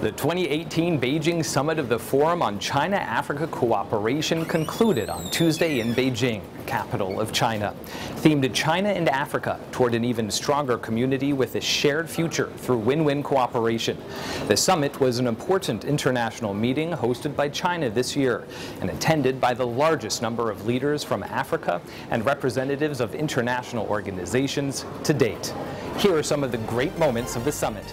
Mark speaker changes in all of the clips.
Speaker 1: The 2018 Beijing Summit of the Forum on China-Africa Cooperation concluded on Tuesday in Beijing, capital of China. Themed China and Africa toward an even stronger community with a shared future through win-win cooperation. The summit was an important international meeting hosted by China this year and attended by the largest number of leaders from Africa and representatives of international organizations to date. Here are some of the great moments of the summit.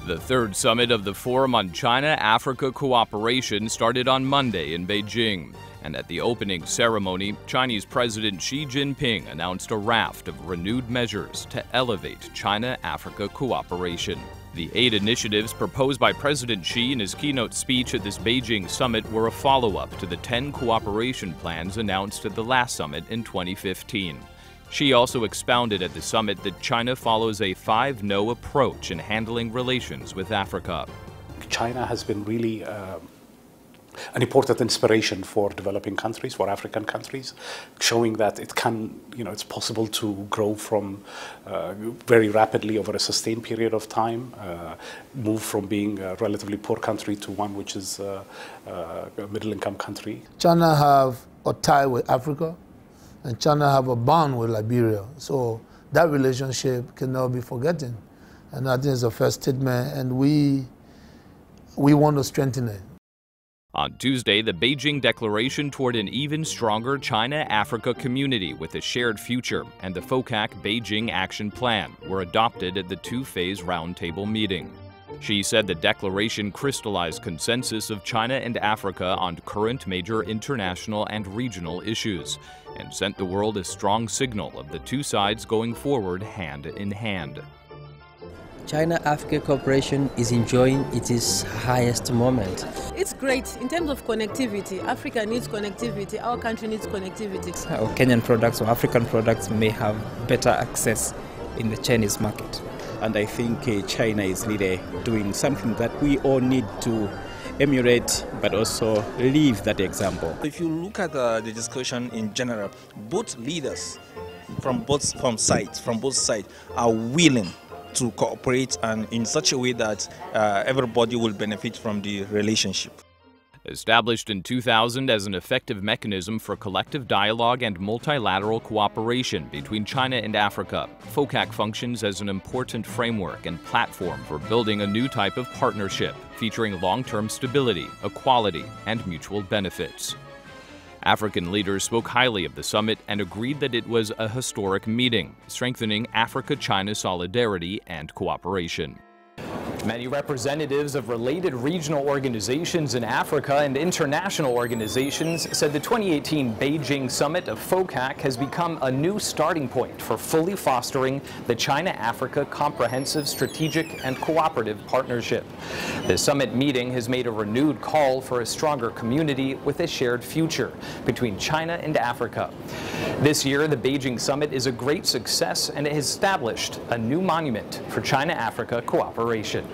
Speaker 2: The third summit of the Forum on China-Africa Cooperation started on Monday in Beijing. And at the opening ceremony, Chinese President Xi Jinping announced a raft of renewed measures to elevate China-Africa cooperation. The 8 initiatives proposed by President Xi in his keynote speech at this Beijing summit were a follow-up to the 10 cooperation plans announced at the last summit in 2015. Xi also expounded at the summit that China follows a 5-no approach in handling relations with Africa.
Speaker 3: China has been really an important inspiration for developing countries, for African countries, showing that it can, it's possible to grow from very rapidly over a sustained period of time, move from being a relatively poor country to one which is a middle-income country.
Speaker 4: China have a tie with Africa, and China have a bond with Liberia. So that relationship cannot be forgotten. And I think it's a first statement, and we want to strengthen it.
Speaker 2: On Tuesday, the Beijing Declaration toward an even stronger China-Africa community with a shared future and the FOCAC Beijing Action Plan were adopted at the 2-phase roundtable meeting. Xi said the declaration crystallized consensus of China and Africa on current major international and regional issues and sent the world a strong signal of the two sides going forward hand in hand.
Speaker 5: China-Africa cooperation is enjoying its highest moment.
Speaker 6: It's great in terms of connectivity. Africa needs connectivity, our country needs connectivity.
Speaker 7: Our Kenyan products or African products may have better access in the Chinese market.
Speaker 8: And I think China is really doing something that we all need to emulate, but also live that example.
Speaker 9: If you look at the discussion in general, both leaders from both sides are willing to cooperate and in such a way that everybody will benefit from the relationship.
Speaker 2: Established in 2000 as an effective mechanism for collective dialogue and multilateral cooperation between China and Africa, FOCAC functions as an important framework and platform for building a new type of partnership featuring long-term stability, equality, and mutual benefits. African leaders spoke highly of the summit and agreed that it was a historic meeting, strengthening Africa-China solidarity and cooperation.
Speaker 1: Many representatives of related regional organizations in Africa and international organizations said the 2018 Beijing Summit of FOCAC has become a new starting point for fully fostering the China-Africa Comprehensive Strategic and Cooperative Partnership. The summit meeting has made a renewed call for a stronger community with a shared future between China and Africa. This year, the Beijing Summit is a great success and it has established a new monument for China-Africa cooperation.